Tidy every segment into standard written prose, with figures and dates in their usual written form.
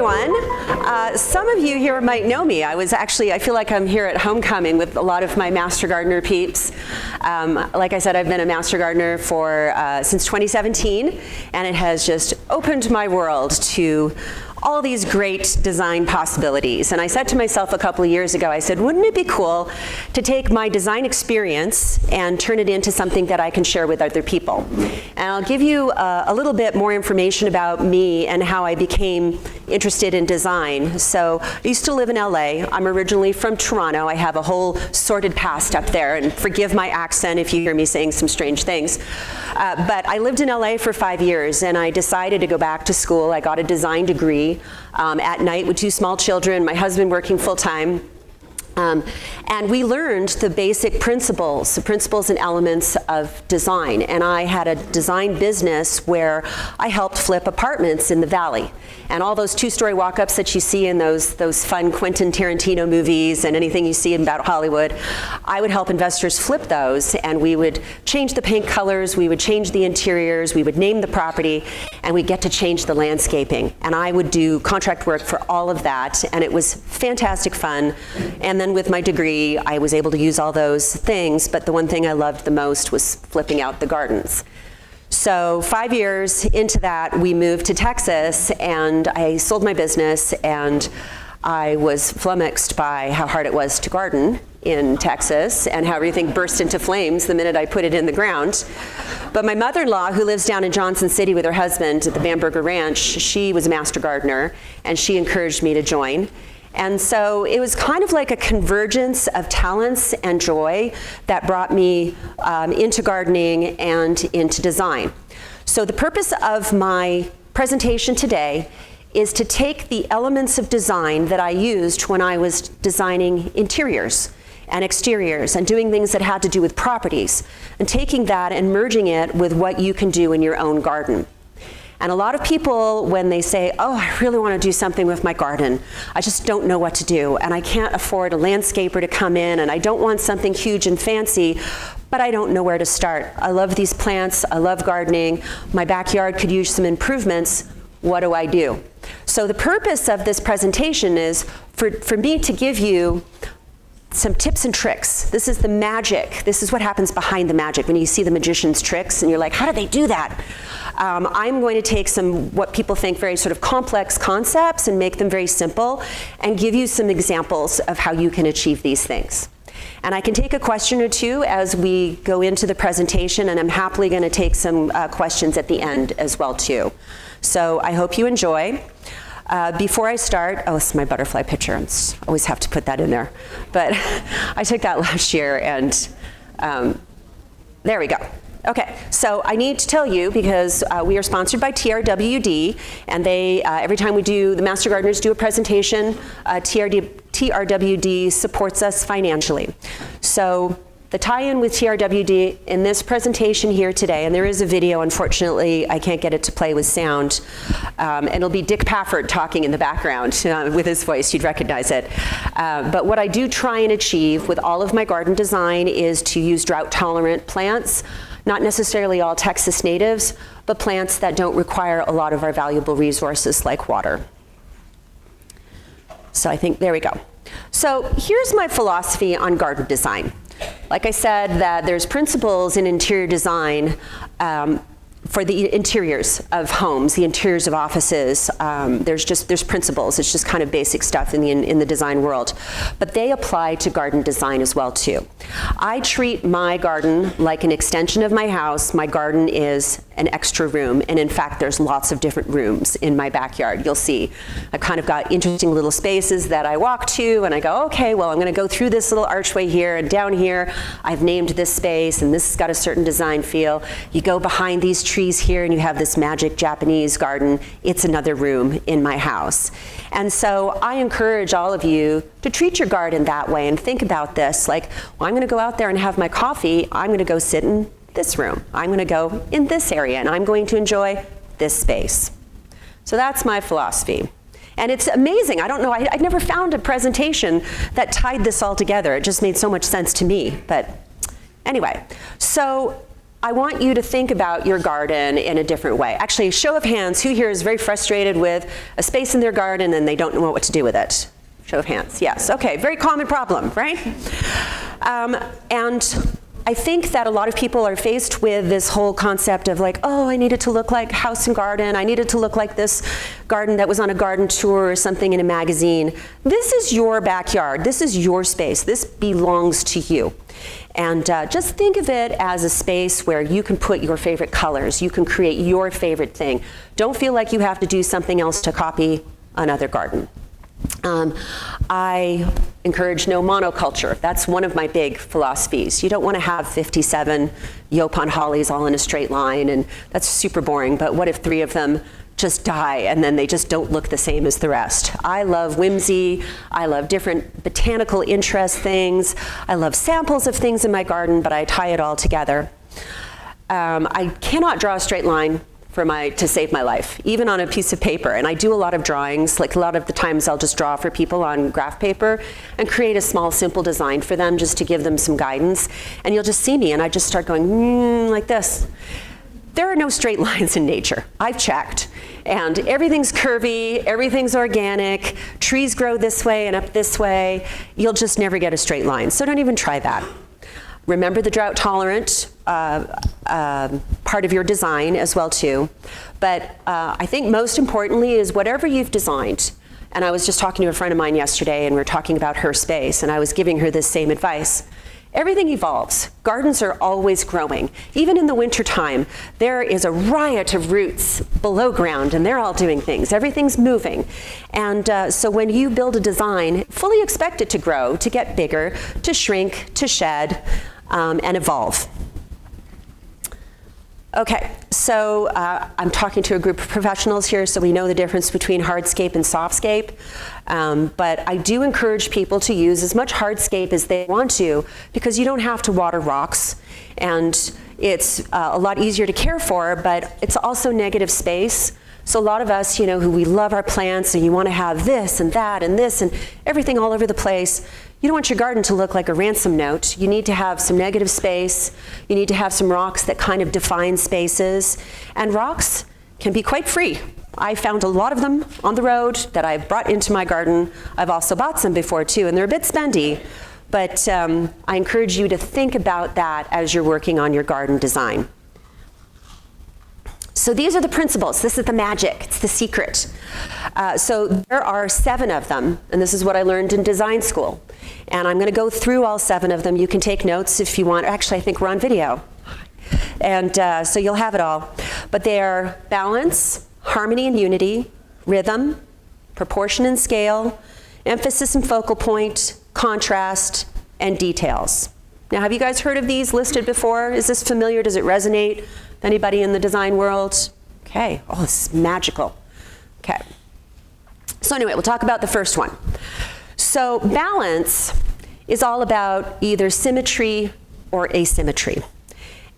everyone. Some of you here might know me. I feel like I'm here at homecoming with a lot of my Master Gardener peeps. Like I said, I've been a Master Gardener since 2017, and it has just opened my world to all these great design possibilities. And I said to myself a couple of years ago, I said, wouldn't it be cool to take my design experience and turn it into something that I can share with other people? And I'll give you a little bit more information about me and how I became interested in design. So I used to live in LA. I'm originally from Toronto. I have a whole sordid past up there, and forgive my accent if you hear me saying some strange things. But I lived in LA for 5 years, and I decided to go back to school. I got a design degree at night with 2 small children, my husband working full-time. And we learned the basic principles and elements of design. And I had a design business where I helped flip apartments in the Valley. And all those 2-story walk-ups that you see in those fun Quentin Tarantino movies and anything you see about Hollywood, I would help investors flip those, and we would change the paint colors, we would change the interiors, we would name the property, and we'd get to change the landscaping. And I would do contract work for all of that, and it was fantastic fun. And then with my degree, I was able to use all those things, but the one thing I loved the most was flipping out the gardens. So 5 years into that, we moved to Texas, and I sold my business, and I was flummoxed by how hard it was to garden in Texas and how everything burst into flames the minute I put it in the ground. But my mother-in-law, who lives down in Johnson City with her husband at the Bamberger Ranch, she was a master gardener, and she encouraged me to join. And so it was kind of like a convergence of talents and joy that brought me into gardening and into design. So the purpose of my presentation today is to take the elements of design that I used when I was designing interiors and exteriors and doing things that had to do with properties, and taking that and merging it with what you can do in your own garden. And a lot of people, when they say, oh, I really want to do something with my garden, I just don't know what to do, and I can't afford a landscaper to come in, and I don't want something huge and fancy, but I don't know where to start. I love these plants, I love gardening, my backyard could use some improvements, what do I do? So the purpose of this presentation is for me to give you some tips and tricks. This is the magic. This is what happens behind the magic when you see the magician's tricks and you're like, how do they do that? I'm going to take some what people think very sort of complex concepts and make them very simple and give you some examples of how you can achieve these things. And I can take a question or two as we go into the presentation, and I'm happily going to take some questions at the end as well too. So I hope you enjoy. Before I start, oh, this is my butterfly picture. I always have to put that in there. But I took that last year, and there we go. Okay, so I need to tell you, because we are sponsored by TRWD, and they, every time the Master Gardeners do a presentation, TRWD supports us financially. So the tie-in with TRWD in this presentation here today, and there is a video, unfortunately, I can't get it to play with sound, and it'll be Dick Pafford talking in the background with his voice, you'd recognize it. But what I do try and achieve with all of my garden design is to use drought-tolerant plants, not necessarily all Texas natives, but plants that don't require a lot of our valuable resources like water. So I think, there we go. So here's my philosophy on garden design. Like I said, that there's principles in interior design for the interiors of homes, the interiors of offices. There's principles. It's just kind of basic stuff in the design world. But they apply to garden design as well too. I treat my garden like an extension of my house. My garden is an extra room, and in fact there's lots of different rooms in my backyard. You'll see I've kind of got interesting little spaces that I walk to, and I go, okay, well, I'm going to go through this little archway here, and down here I've named this space, and this has got a certain design feel. You go behind these trees here and you have this magic Japanese garden. It's another room in my house. And so I encourage all of you to treat your garden that way and think about this like, well, I'm going to go out there and have my coffee. I'm going to go sit in this room. I'm going to go in this area, and I'm going to enjoy this space. So that's my philosophy. And it's amazing. I don't know, I've never found a presentation that tied this all together. It just made so much sense to me. But anyway, so I want you to think about your garden in a different way. Actually, show of hands, who here is very frustrated with a space in their garden and they don't know what to do with it? Show of hands, yes. Okay, very common problem, right? And I think that a lot of people are faced with this whole concept of like, oh, I need it to look like House and Garden. I need it to look like this garden that was on a garden tour or something in a magazine. This is your backyard. This is your space. This belongs to you. And just think of it as a space where you can put your favorite colors. You can create your favorite thing. Don't feel like you have to do something else to copy another garden. I encourage no monoculture. That's one of my big philosophies. You don't want to have 57 Yopon hollies all in a straight line, and that's super boring, but what if 3 of them just die and then they just don't look the same as the rest? I love whimsy. I love different botanical interest things. I love samples of things in my garden, but I tie it all together. I cannot draw a straight line to save my life, even on a piece of paper. And I do a lot of drawings. Like a lot of the times I'll just draw for people on graph paper and create a small, simple design for them just to give them some guidance. And you'll just see me and I just start going, like this. There are no straight lines in nature. I've checked. And everything's curvy, everything's organic, trees grow this way and up this way. You'll just never get a straight line. So don't even try that. Remember the drought tolerant part of your design as well too. But I think most importantly is whatever you've designed. And I was just talking to a friend of mine yesterday and we were talking about her space and I was giving her this same advice. Everything evolves. Gardens are always growing. Even in the wintertime, there is a riot of roots below ground and they're all doing things. Everything's moving. And so when you build a design, fully expect it to grow, to get bigger, to shrink, to shed, and evolve. Okay, so I'm talking to a group of professionals here, so we know the difference between hardscape and softscape. But I do encourage people to use as much hardscape as they want to, because you don't have to water rocks, and it's a lot easier to care for, but it's also negative space. So a lot of us, who we love our plants, and you want to have this and that and this and everything all over the place, you don't want your garden to look like a ransom note. You need to have some negative space. You need to have some rocks that kind of define spaces. And rocks can be quite free. I found a lot of them on the road that I've brought into my garden. I've also bought some before too, and they're a bit spendy. But I encourage you to think about that as you're working on your garden design. So these are the principles. This is the magic. It's the secret. So there are 7 of them, and this is what I learned in design school. And I'm going to go through all 7 of them. You can take notes if you want. Actually, I think we're on video. And so you'll have it all. But they are balance, harmony and unity, rhythm, proportion and scale, emphasis and focal point, contrast, and details. Now, have you guys heard of these listed before? Is this familiar? Does it resonate? Anybody in the design world? Okay. Oh, this is magical. Okay. So anyway, we'll talk about the first one. So balance is all about either symmetry or asymmetry.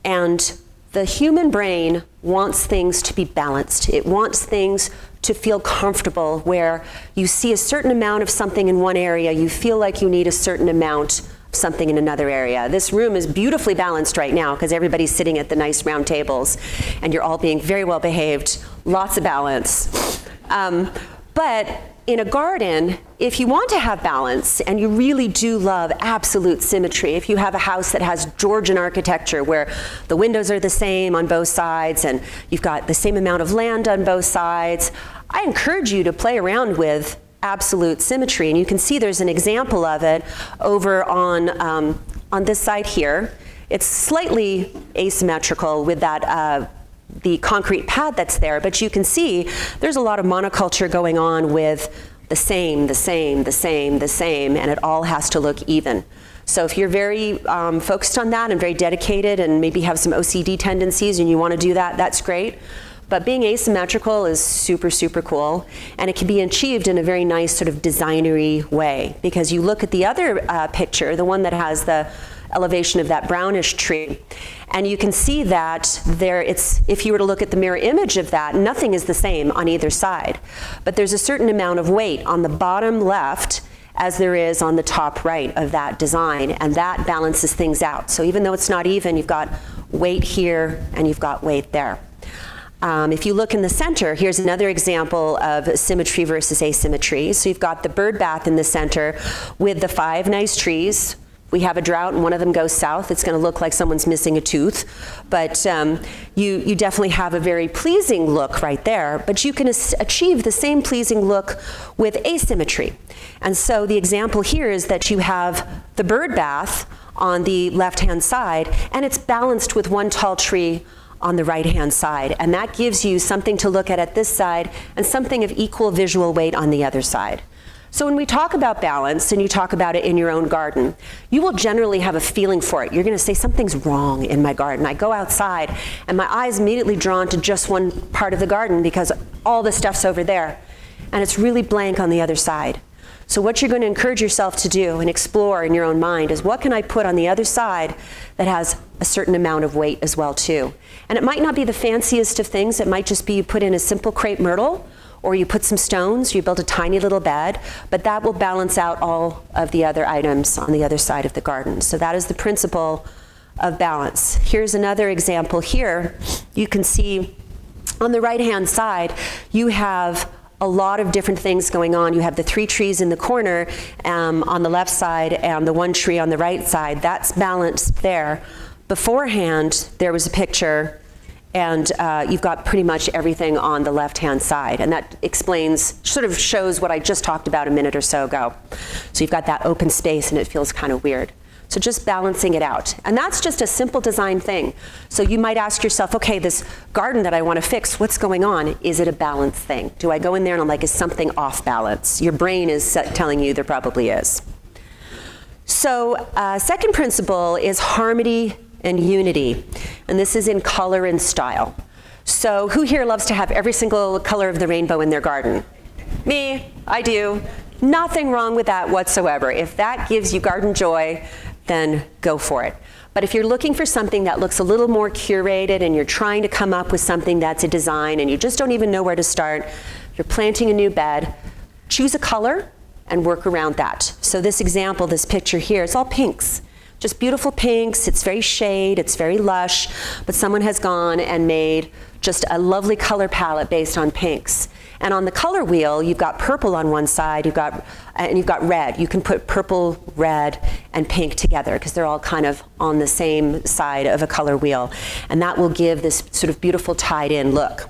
And the human brain wants things to be balanced. It wants things to feel comfortable, where you see a certain amount of something in one area, you feel like you need a certain amount something in another area. This room is beautifully balanced right now because everybody's sitting at the nice round tables and you're all being very well behaved, lots of balance. But in a garden, if you want to have balance and you really do love absolute symmetry, if you have a house that has Georgian architecture where the windows are the same on both sides and you've got the same amount of land on both sides, I encourage you to play around with absolute symmetry, and you can see there's an example of it over on this side here. It's slightly asymmetrical with that the concrete pad that's there, but you can see there's a lot of monoculture going on with the same, and it all has to look even. So if you're very focused on that and very dedicated and maybe have some OCD tendencies and you want to do that, that's great. But being asymmetrical is super, super cool, and it can be achieved in a very nice sort of designery way, because you look at the other picture, the one that has the elevation of that brownish tree, and you can see that if you were to look at the mirror image of that, nothing is the same on either side. But there's a certain amount of weight on the bottom left as there is on the top right of that design, and that balances things out. So even though it's not even, you've got weight here, and you've got weight there. If you look in the center, here's another example of symmetry versus asymmetry. So you've got the bird bath in the center with the 5 nice trees. We have a drought and one of them goes south. It's going to look like someone's missing a tooth. But you definitely have a very pleasing look right there. But you can achieve the same pleasing look with asymmetry. And so the example here is that you have the bird bath on the left-hand side, and it's balanced with one tall tree on the right-hand side. And that gives you something to look at this side and something of equal visual weight on the other side. So when we talk about balance, and you talk about it in your own garden, you will generally have a feeling for it. You're going to say, something's wrong in my garden. I go outside, and my eye's immediately drawn to just one part of the garden because all the stuff's over there, and it's really blank on the other side. So what you're going to encourage yourself to do and explore in your own mind is, what can I put on the other side that has a certain amount of weight as well too? And it might not be the fanciest of things. It might just be you put in a simple crepe myrtle, or you put some stones, you build a tiny little bed, but that will balance out all of the other items on the other side of the garden. So that is the principle of balance. Here's another example here. You can see on the right-hand side, you have a lot of different things going on. You have the 3 trees in the corner on the left side and the 1 tree on the right side. That's balanced there. Beforehand, there was a picture, and you've got pretty much everything on the left-hand side. And that explains, sort of shows what I just talked about a minute or so ago. So you've got that open space, and it feels kind of weird. So just balancing it out. And that's just a simple design thing. So you might ask yourself, okay, this garden that I want to fix, what's going on? Is it a balance thing? Do I go in there and I'm like, is something off balance? Your brain is telling you there probably is. So second principle is harmony and unity. And this is in color and style. So who here loves to have every single color of the rainbow in their garden? Me, I do. Nothing wrong with that whatsoever. If that gives you garden joy, then go for it. But if you're looking for something that looks a little more curated, and you're trying to come up with something that's a design and you just don't even know where to start, you're planting a new bed, choose a color and work around that. So this example, this picture here, it's all pinks. Just beautiful pinks. It's very shade, it's very lush, but someone has gone and made just a lovely color palette based on pinks. And on the color wheel, you've got purple on one side, you've got red. You can put purple, red, and pink together because they're all kind of on the same side of a color wheel. And that will give this sort of beautiful tied-in look.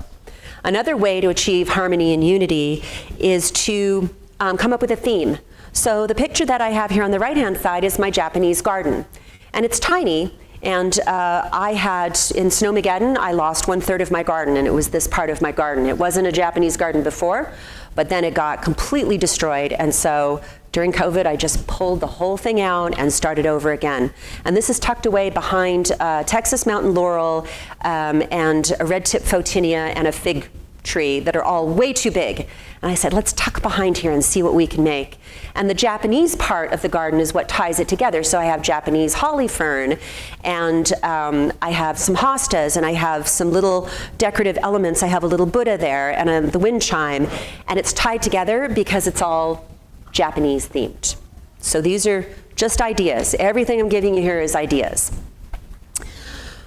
Another way to achieve harmony and unity is to come up with a theme. So the picture that I have here on the right-hand side is my Japanese garden. And it's tiny. And I had, in Snowmageddon, I lost 1/3 of my garden, and it was this part of my garden. It wasn't a Japanese garden before, but then it got completely destroyed. And so during COVID, I just pulled the whole thing out and started over again. And this is tucked away behind Texas mountain laurel and a red tip photinia and a fig tree that are all way too big. And I said, let's tuck behind here and see what we can make. And the Japanese part of the garden is what ties it together. So I have Japanese holly fern, and I have some hostas, and I have some little decorative elements. I have a little Buddha there, and the wind chime. And it's tied together because it's all Japanese themed. So these are just ideas. Everything I'm giving you here is ideas.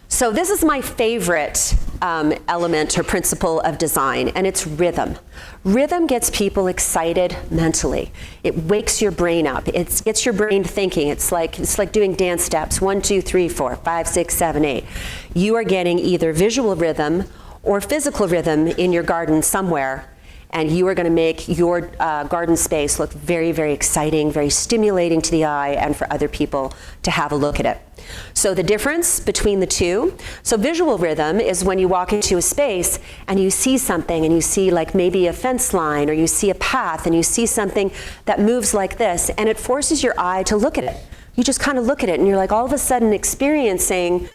So this is my favorite element or principle of design, and it's rhythm. Rhythm gets people excited mentally. It wakes your brain up. It gets your brain thinking. It's like doing dance steps. 1, 2, 3, 4, 5, 6, 7, 8. You are getting either visual rhythm or physical rhythm in your garden somewhere, and you are going to make your garden space look very, very exciting, very stimulating to the eye, and for other people to have a look at it. So the difference between the two, so visual rhythm is when you walk into a space and you see something, and you see like maybe a fence line, or you see a path, and you see something that moves like this, and it forces your eye to look at it. You just kind of look at it, and you're like all of a sudden experiencing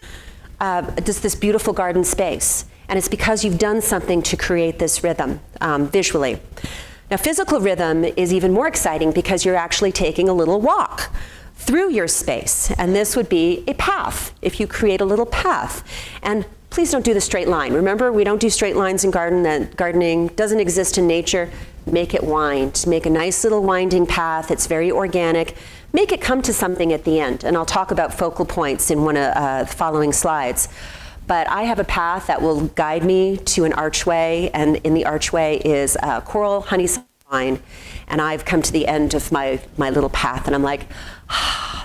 this beautiful garden space. And it's because you've done something to create this rhythm visually. Now, physical rhythm is even more exciting because you're actually taking a little walk through your space. And this would be a path, if you create a little path. And please don't do the straight line. Remember, we don't do straight lines in gardening. Doesn't exist in nature. Make it wind. Make a nice little winding path. It's very organic. make it come to something at the end. And I'll talk about focal points in one of the following slides. But I have a path that will guide me to an archway, and in the archway is coral honeysuckle vine. And I've come to the end of my little path, and I'm like,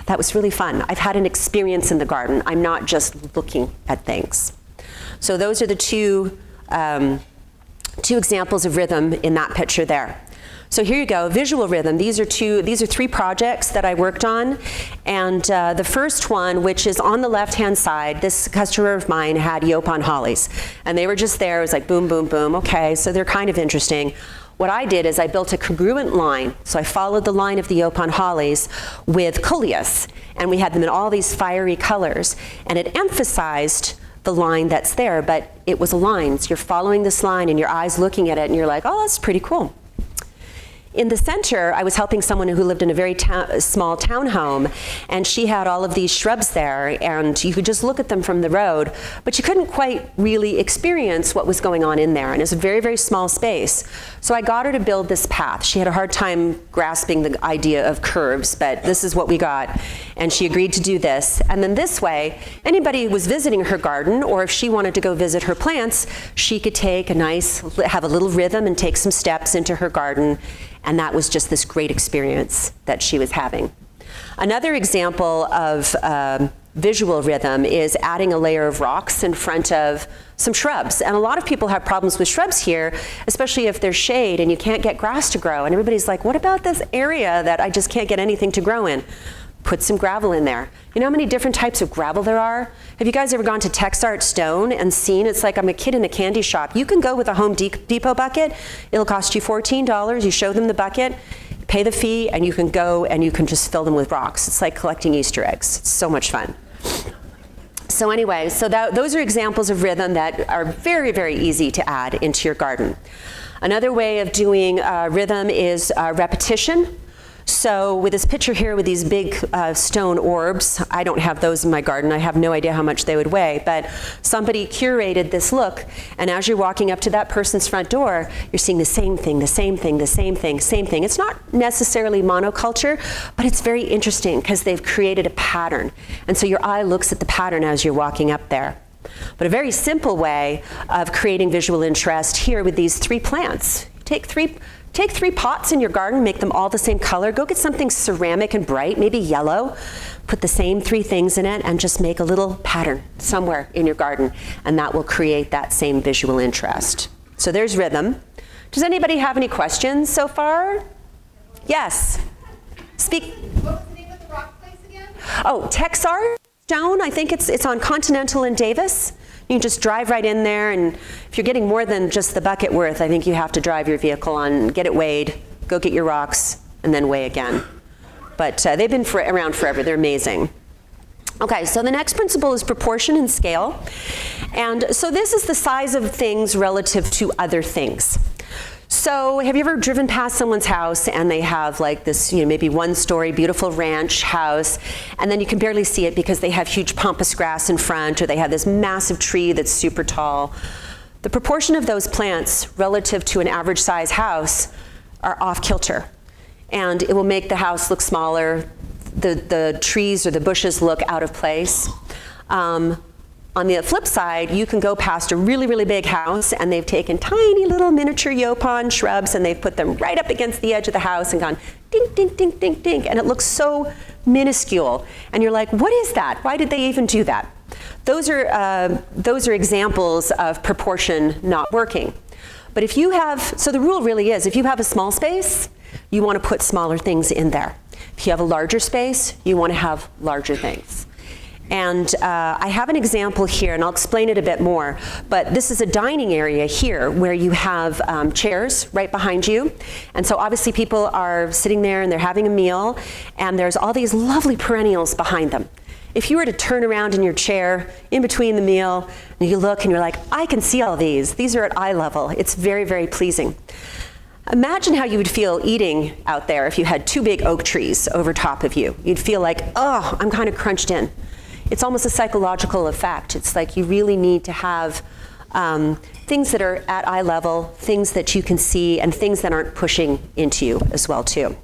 that was really fun. I've had an experience in the garden. I'm not just looking at things. So those are the two examples of rhythm in that picture there. So here you go, visual rhythm. These are three projects that I worked on. And the first one, which is on the left-hand side, this customer of mine had Yopon hollies. And they were just there. It was like boom, boom, boom. Okay, so they're kind of interesting. What I did is I built a congruent line. So I followed the line of the Yopon hollies with coleus. And we had them in all these fiery colors. And it emphasized the line that's there, but it was a line. So you're following this line and your eyes looking at it and you're like, oh, that's pretty cool. In the center, I was helping someone who lived in a very small townhome, and she had all of these shrubs there, and you could just look at them from the road, but you couldn't quite really experience what was going on in there, and it was a very, very small space. So I got her to build this path. She had a hard time grasping the idea of curves, but this is what we got, and she agreed to do this. And then this way, anybody who was visiting her garden, or if she wanted to go visit her plants, she could have a little rhythm and take some steps into her garden. And that was just this great experience that she was having. Another example of visual rhythm is adding a layer of rocks in front of some shrubs. And a lot of people have problems with shrubs here, especially if there's shade and you can't get grass to grow. And everybody's like, what about this area that I just can't get anything to grow in? Put some gravel in there. You know how many different types of gravel there are? Have you guys ever gone to Texart Stone and seen? It's like I'm a kid in a candy shop. You can go with a Home Depot bucket. It'll cost you $14. You show them the bucket, pay the fee, and you can go and you can just fill them with rocks. It's like collecting Easter eggs. It's so much fun. So anyway, those are examples of rhythm that are very, very easy to add into your garden. Another way of doing rhythm is repetition. So with this picture here with these big stone orbs, I don't have those in my garden. I have no idea how much they would weigh, but somebody curated this look, and as you're walking up to that person's front door, you're seeing the same thing, the same thing, the same thing, same thing. It's not necessarily monoculture, but it's very interesting because they've created a pattern. And so your eye looks at the pattern as you're walking up there. But a very simple way of creating visual interest here with these three plants. Take three pots in your garden, make them all the same color. Go get something ceramic and bright, maybe yellow. Put the same three things in it and just make a little pattern somewhere in your garden, and that will create that same visual interest. So there's rhythm. Does anybody have any questions so far? Yes. Speak. What was the name of the rock place again? Oh, Texart Stone. I think it's on Continental and Davis. You can just drive right in there, and if you're getting more than just the bucket worth, I think you have to drive your vehicle on, get it weighed, go get your rocks, and then weigh again. But they've been around forever. They're amazing. Okay, so the next principle is proportion and scale. And so this is the size of things relative to other things. So have you ever driven past someone's house and they have like this, maybe one-story beautiful ranch house, and then you can barely see it because they have huge pampas grass in front, or they have this massive tree that's super tall. The proportion of those plants relative to an average size house are off kilter, and it will make the house look smaller. The trees or the bushes look out of place. On the flip side, you can go past a really, really big house, and they've taken tiny little miniature Yopon shrubs, and they've put them right up against the edge of the house and gone dink, dink, dink, dink, dink, and it looks so minuscule. And you're like, what is that? Why did they even do that? Those are examples of proportion not working. But if you have, so the rule really is, if you have a small space, you want to put smaller things in there. If you have a larger space, you want to have larger things. And I have an example here, and I'll explain it a bit more, but this is a dining area here where you have chairs right behind you. And so obviously people are sitting there and they're having a meal, and there's all these lovely perennials behind them. If you were to turn around in your chair in between the meal, and you look and you're like, I can see all these. These are at eye level. It's very, very pleasing. Imagine how you would feel eating out there if you had two big oak trees over top of you. You'd feel like, oh, I'm kind of crunched in. It's almost a psychological effect. It's like you really need to have things that are at eye level, things that you can see, and things that aren't pushing into you as well too.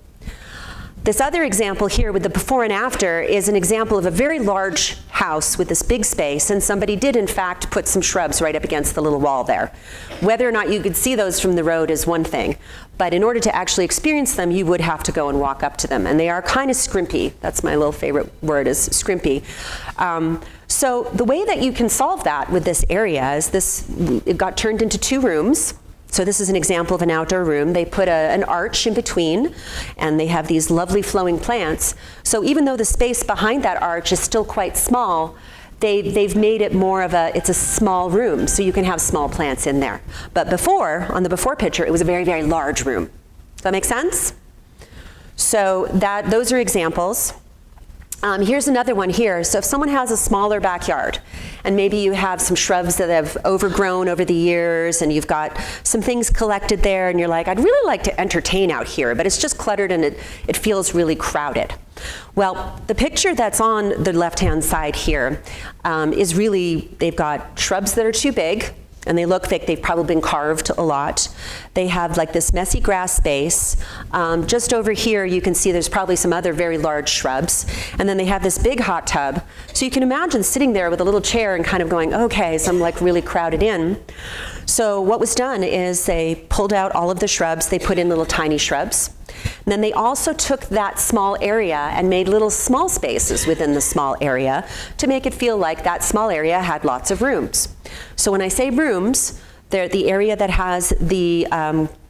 This other example here with the before and after is an example of a very large house with this big space, and somebody did in fact put some shrubs right up against the little wall there. Whether or not you could see those from the road is one thing, but in order to actually experience them, you would have to go and walk up to them, and they are kind of scrimpy. That's my little favorite word, is scrimpy. So the way that you can solve that with this area is it got turned into 2 rooms. So this is an example of an outdoor room. They put an arch in between, and they have these lovely flowing plants. So even though the space behind that arch is still quite small, they've made it more of it's a small room, so you can have small plants in there. But before, on the before picture, it was a very, very large room. Does that make sense? So those are examples. Here's another one here. So if someone has a smaller backyard, and maybe you have some shrubs that have overgrown over the years, and you've got some things collected there, and you're like, I'd really like to entertain out here, but it's just cluttered and it feels really crowded. Well, the picture that's on the left-hand side here is really, they've got shrubs that are too big, and they look like they've probably been carved a lot. They have like this messy grass space. Just over here, you can see there's probably some other very large shrubs. And then they have this big hot tub. So you can imagine sitting there with a little chair and kind of going, okay, so I'm like really crowded in. So what was done is they pulled out all of the shrubs. They put in little tiny shrubs. And then they also took that small area and made little small spaces within the small area to make it feel like that small area had lots of rooms. So when I say rooms, they're the area that has the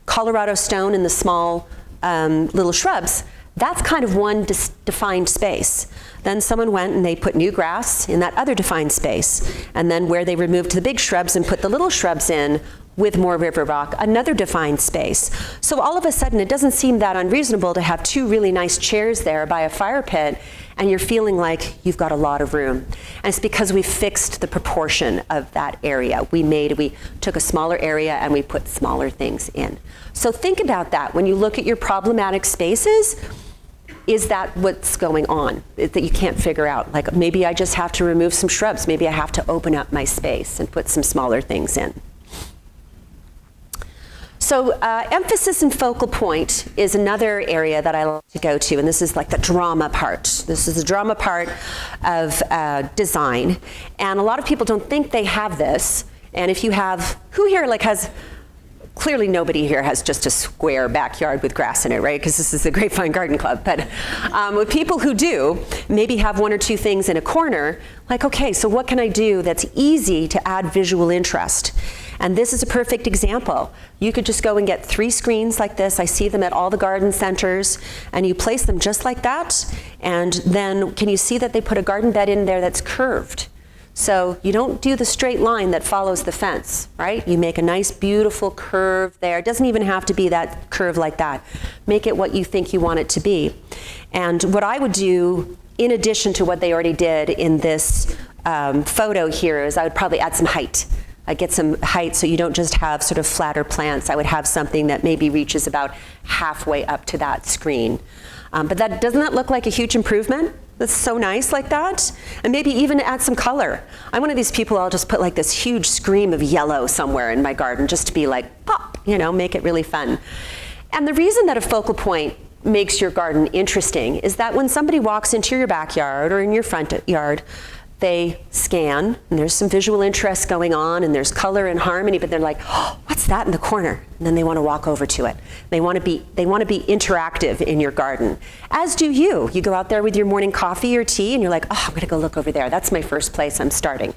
Colorado stone and the small little shrubs. That's kind of one defined space. Then someone went and they put new grass in that other defined space. And then where they removed the big shrubs and put the little shrubs in with more river rock, another defined space. So all of a sudden, it doesn't seem that unreasonable to have 2 really nice chairs there by a fire pit, and you're feeling like you've got a lot of room. And it's because we fixed the proportion of that area. We took a smaller area and we put smaller things in. So think about that when you look at your problematic spaces. Is that what's going on that you can't figure out? Like maybe I just have to remove some shrubs. Maybe I have to open up my space and put some smaller things in. So emphasis and focal point is another area that I like to go to, and this is like the drama part. This is the drama part of design, and a lot of people don't think they have this. And if you have, who here like has, clearly nobody here has just a square backyard with grass in it, right? Because this is the Grapevine Garden Club. But with people who do, maybe have 1 or 2 things in a corner, like, okay, so what can I do that's easy to add visual interest? And this is a perfect example. You could just go and get 3 screens like this. I see them at all the garden centers, and you place them just like that. And then can you see that they put a garden bed in there that's curved? So you don't do the straight line that follows the fence, right? You make a nice, beautiful curve there. It doesn't even have to be that curve like that. Make it what you think you want it to be. And what I would do, in addition to what they already did in this photo here, is I would probably add some height. I'd get some height so you don't just have sort of flatter plants. I would have something that maybe reaches about halfway up to that screen. But doesn't that look like a huge improvement? That's so nice like that. And maybe even add some color. I'm one of these people, I'll just put like this huge scream of yellow somewhere in my garden just to be like, pop, make it really fun. And the reason that a focal point makes your garden interesting is that when somebody walks into your backyard or in your front yard, they scan, and there's some visual interest going on, and there's color and harmony, but they're like, oh, what's that in the corner? And then they want to walk over to it. They want to be interactive in your garden, as do you. You go out there with your morning coffee or tea, and you're like, oh, I'm going to go look over there. That's my first place I'm starting.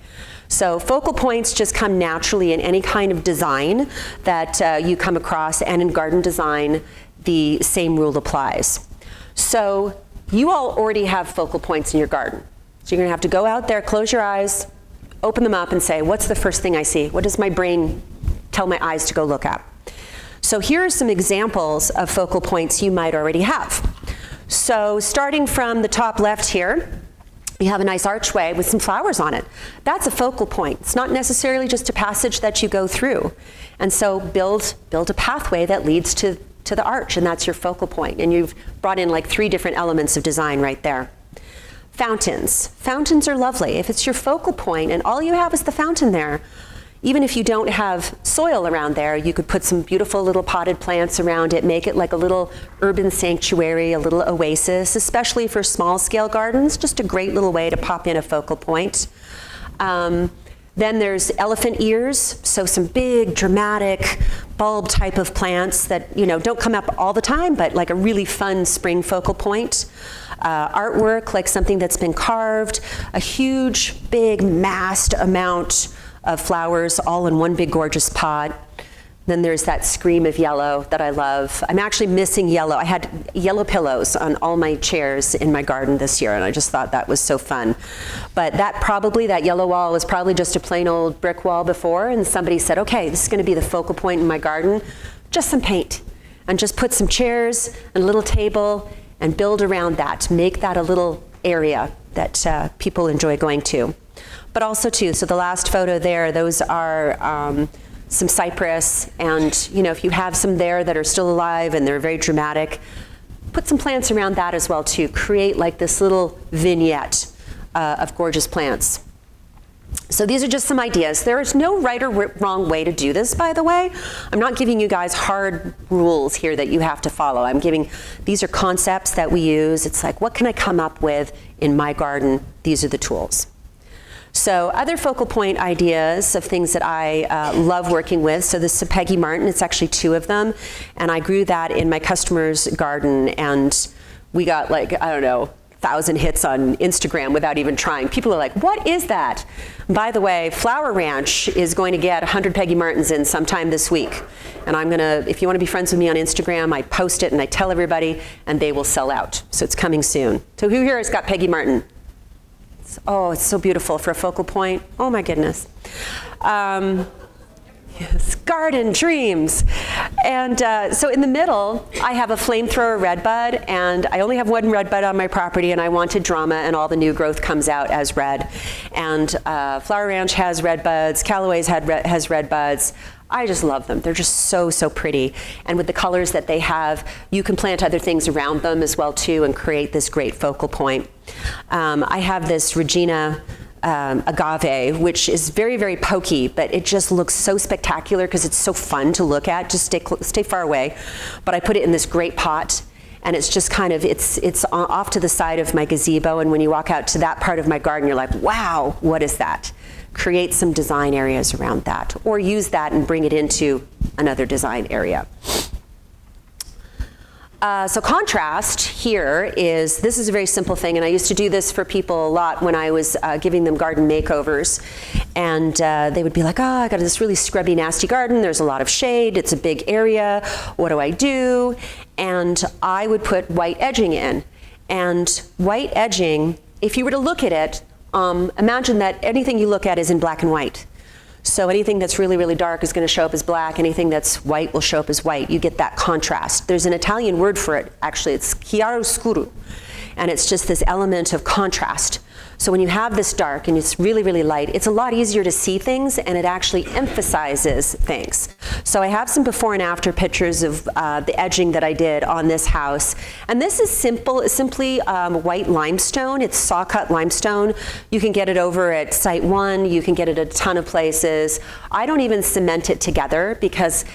So focal points just come naturally in any kind of design that you come across, and in garden design, the same rule applies. So you all already have focal points in your garden. So you're going to have to go out there, close your eyes, open them up, and say, what's the first thing I see? What does my brain tell my eyes to go look at? So here are some examples of focal points you might already have. So starting from the top left here, you have a nice archway with some flowers on it. That's a focal point. It's not necessarily just a passage that you go through. And so build a pathway that leads to the arch, and that's your focal point. And you've brought in like 3 different elements of design right there. Fountains. Fountains are lovely. If it's your focal point and all you have is the fountain there, even if you don't have soil around there, you could put some beautiful little potted plants around it, make it like a little urban sanctuary, a little oasis, especially for small scale gardens, just a great little way to pop in a focal point. Then there's elephant ears, so some big dramatic bulb type of plants that don't come up all the time, but like a really fun spring focal point. Artwork, like something that's been carved, a huge, big, massed amount of flowers all in one big gorgeous pot. Then there's that scream of yellow that I love. I'm actually missing yellow. I had yellow pillows on all my chairs in my garden this year, and I just thought that was so fun. But that yellow wall was probably just a plain old brick wall before, and somebody said, okay, this is gonna be the focal point in my garden. Just some paint, and just put some chairs and a little table and build around that, make that a little area that people enjoy going to. But also too, so the last photo there, those are some cypress, and if you have some there that are still alive and they're very dramatic, put some plants around that as well too. Create like this little vignette of gorgeous plants. So these are just some ideas. There is no right or wrong way to do this, by the way. I'm not giving you guys hard rules here that you have to follow. These are concepts that we use. It's like, what can I come up with in my garden? These are the tools. So other focal point ideas of things that I love working with. So this is a Peggy Martin. It's actually 2 of them. And I grew that in my customer's garden. And we got 1,000 hits on Instagram without even trying. People are like, what is that? By the way, Flower Ranch is going to get 100 Peggy Martins in sometime this week. And if you want to be friends with me on Instagram, I post it and I tell everybody, and they will sell out. So it's coming soon. So who here has got Peggy Martin? Oh, it's so beautiful for a focal point. Oh my goodness. Yes, garden dreams. And so in the middle, I have a flamethrower redbud, and I only have one redbud on my property, and I wanted drama, and all the new growth comes out as red. And Flower Ranch has redbuds, Callaway's has redbuds. I just love them. They're just so, so pretty. And with the colors that they have, you can plant other things around them as well too and create this great focal point. I have this Regina agave, which is very, very pokey, but it just looks so spectacular because it's so fun to look at. Just stay far away. But I put it in this great pot, and it's just kind of, it's off to the side of my gazebo, and when you walk out to that part of my garden, you're like, wow, what is that? Create some design areas around that, or use that and bring it into another design area. So contrast here this is a very simple thing, and I used to do this for people a lot when I was giving them garden makeovers, and they would be like, oh, I got this really scrubby, nasty garden, there's a lot of shade, it's a big area, what do I do? And I would put white edging in. And white edging, if you were to look at it, imagine that anything you look at is in black and white. So anything that's really, really dark is going to show up as black. Anything that's white will show up as white. You get that contrast. There's an Italian word for it, actually. It's chiaroscuro. And it's just this element of contrast. So when you have this dark and it's really, really light, it's a lot easier to see things, and it actually emphasizes things. So I have some before and after pictures of the edging that I did on this house. And this is simply white limestone. It's saw-cut limestone. You can get it over at Site One. You can get it at a ton of places. I don't even cement it together because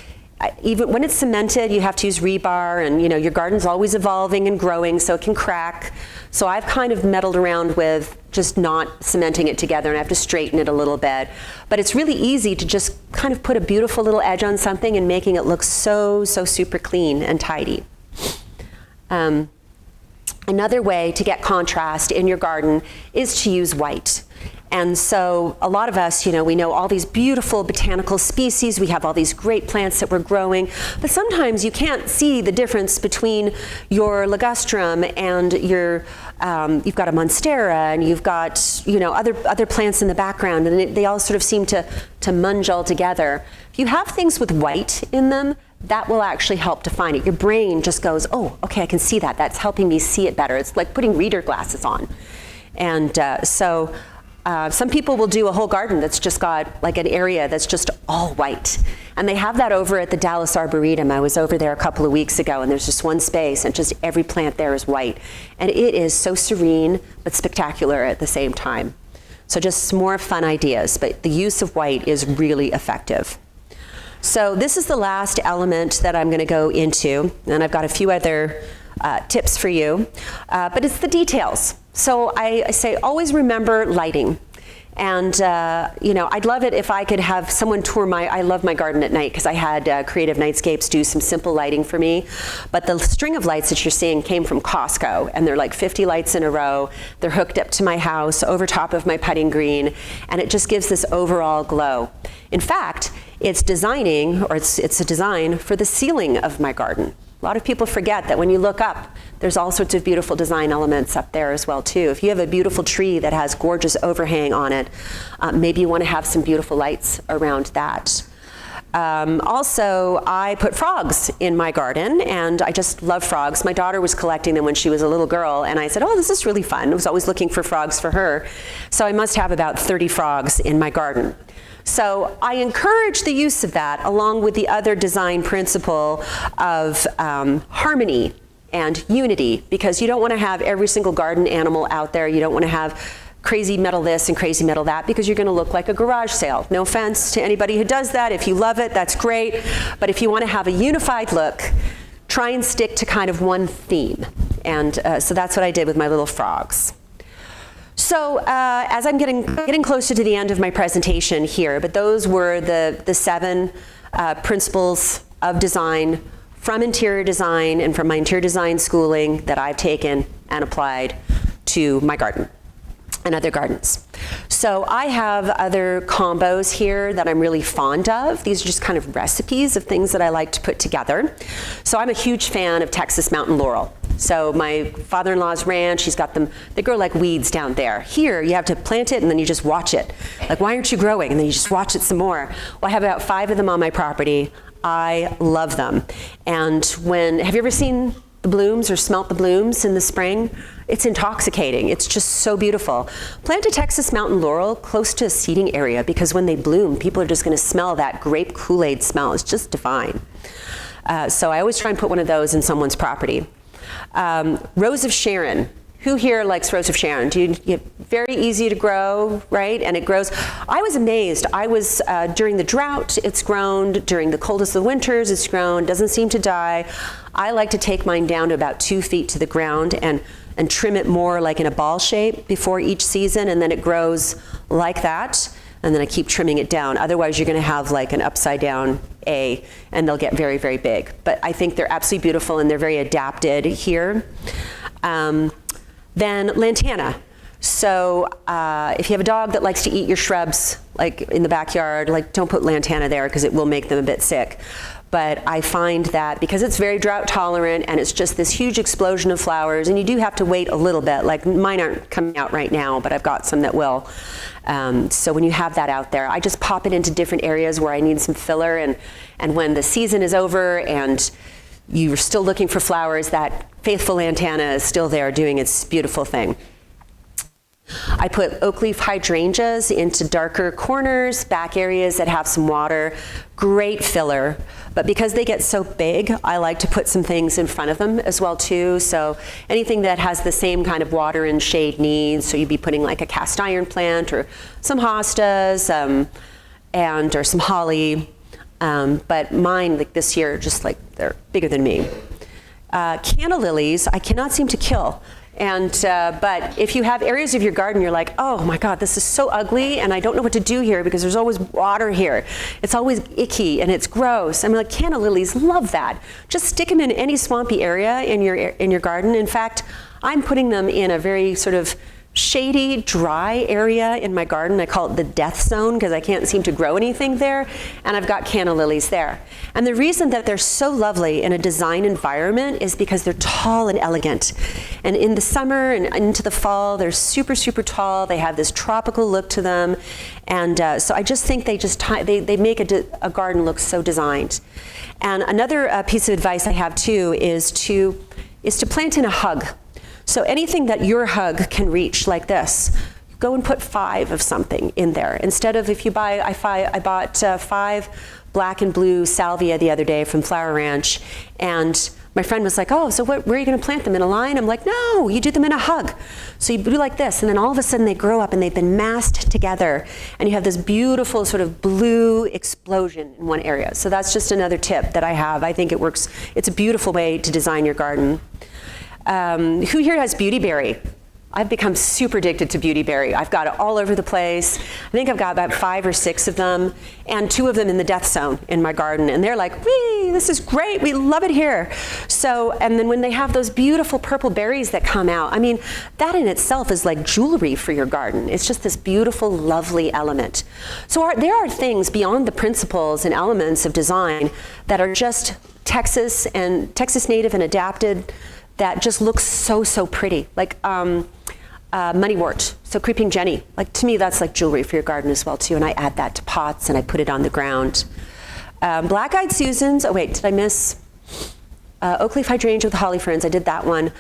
even when it's cemented, you have to use rebar, and your garden's always evolving and growing, so it can crack. So I've kind of meddled around with just not cementing it together, and I have to straighten it a little bit. But it's really easy to just kind of put a beautiful little edge on something and making it look so, so super clean and tidy. Another way to get contrast in your garden is to use white. And so a lot of us, we know all these beautiful botanical species. We have all these great plants that we're growing. But sometimes you can't see the difference between your ligustrum and your, you've got a monstera, and you've got, other plants in the background, and they all sort of seem to munge all together. If you have things with white in them, that will actually help define it. Your brain just goes, oh, okay, I can see that. That's helping me see it better. It's like putting reader glasses on. And some people will do a whole garden that's just got like an area that's just all white. And they have that over at the Dallas Arboretum. I was over there a couple of weeks ago, and there's just one space, and just every plant there is white. And it is so serene, but spectacular at the same time. So just some more fun ideas, but the use of white is really effective. So this is the last element that I'm going to go into, and I've got a few other tips for you, but it's the details. So I say always remember lighting. And, you know, I'd love it if I could have someone tour I love my garden at night because I had Creative Nightscapes do some simple lighting for me. But the string of lights that you're seeing came from Costco, and they're like 50 lights in a row. They're hooked up to my house over top of my putting green, and it just gives this overall glow. In fact, it's a design for the ceiling of my garden. A lot of people forget that when you look up, there's all sorts of beautiful design elements up there as well too. If you have a beautiful tree that has gorgeous overhang on it, maybe you want to have some beautiful lights around that. Also, I put frogs in my garden, and I just love frogs. My daughter was collecting them when she was a little girl, and I said, oh, this is really fun. I was always looking for frogs for her. So I must have about 30 frogs in my garden. So I encourage the use of that along with the other design principle of harmony and unity, because you don't want to have every single garden animal out there. You don't want to have crazy metal this and crazy metal that, because you're going to look like a garage sale. No offense to anybody who does that. If you love it, that's great. But if you want to have a unified look, try and stick to kind of one theme. And so that's what I did with my little frogs. So as I'm getting closer to the end of my presentation here, but those were the 7 principles of design from interior design and from my interior design schooling that I've taken and applied to my garden and other gardens. So I have other combos here that I'm really fond of. These are just kind of recipes of things that I like to put together. So I'm a huge fan of Texas mountain laurel. So my father-in-law's ranch, he's got them, they grow like weeds down there. Here, you have to plant it and then you just watch it. Like, why aren't you growing? And then you just watch it some more. Well, I have about 5 of them on my property. I love them. And have you ever seen the blooms or smelt the blooms in the spring? It's intoxicating. It's just so beautiful. Plant a Texas mountain laurel close to a seating area, because when they bloom, people are just going to smell that grape Kool-Aid smell. It's just divine. So I always try and put one of those in someone's property. Rose of Sharon. Who here likes Rose of Sharon? Very easy to grow, right? And it grows. I was amazed. During the drought, it's grown. During the coldest of the winters, it's grown. Doesn't seem to die. I like to take mine down to about 2 feet to the ground and trim it more like in a ball shape before each season, and then it grows like that. And then I keep trimming it down. Otherwise, you're going to have like an upside down A, and they'll get very, very big. But I think they're absolutely beautiful, and they're very adapted here. Then lantana. So if you have a dog that likes to eat your shrubs, like in the backyard, like don't put lantana there because it will make them a bit sick. But I find that because it's very drought tolerant and it's just this huge explosion of flowers, and you do have to wait a little bit. Like mine aren't coming out right now, but I've got some that will. So when you have that out there, I just pop it into different areas where I need some filler, and when the season is over and you're still looking for flowers, that faithful lantana is still there doing its beautiful thing. I put oak leaf hydrangeas into darker corners, back areas that have some water. Great filler, but because they get so big, I like to put some things in front of them as well too. So anything that has the same kind of water and shade needs, so you'd be putting like a cast iron plant or some hostas or some holly. But mine, like this year, just like they're bigger than me. Canna lilies, I cannot seem to kill. But if you have areas of your garden, you're like, oh my God, this is so ugly, and I don't know what to do here because there's always water here. It's always icky and it's gross. I'm like, canna lilies, love that. Just stick them in any swampy area in your garden. In fact, I'm putting them in a very sort of shady, dry area in my garden. I call it the death zone because I can't seem to grow anything there, and I've got canna lilies there. And the reason that they're so lovely in a design environment is because they're tall and elegant. And in the summer and into the fall, they're super, super tall. They have this tropical look to them. And so I just think they make a garden look so designed. And another piece of advice I have too is to plant in a hug. So anything that your hug can reach, like this, go and put 5 of something in there. Instead of, if you buy, I bought 5 black and blue salvia the other day from Flower Ranch, and my friend was like, oh, so where are you going to plant them, in a line? I'm like, no, you do them in a hug. So you do like this, and then all of a sudden they grow up and they've been massed together, and you have this beautiful sort of blue explosion in one area. So that's just another tip that I have. I think it works. It's a beautiful way to design your garden. Who here has beautyberry? I've become super addicted to beautyberry. I've got it all over the place. I think I've got about 5 or 6 of them, and 2 of them in the death zone in my garden. And they're like, wee, this is great. We love it here. So, and then when they have those beautiful purple berries that come out, I mean, that in itself is like jewelry for your garden. It's just this beautiful, lovely element. So there are things beyond the principles and elements of design that are just Texas native and adapted that just looks so, so pretty. Like moneywort, so creeping Jenny. Like, to me, that's like jewelry for your garden as well too. And I add that to pots and I put it on the ground. Black-eyed Susans. Oh wait, did I miss? Oak leaf hydrangea with holly ferns. I did that one.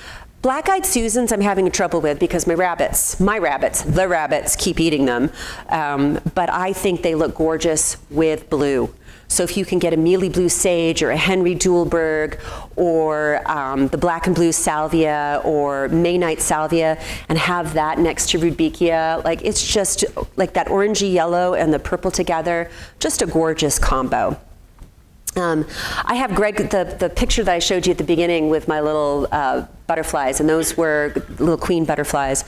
Black-eyed Susans I'm having trouble with because the rabbits keep eating them. But I think they look gorgeous with blue. So if you can get a mealy blue sage or a Henry Duelberg or the black and blue salvia or Maynite salvia and have that next to Rudbeckia, like it's just like that orangey yellow and the purple together, just a gorgeous combo. I have Greg, the picture that I showed you at the beginning with my little butterflies, and those were little queen butterflies,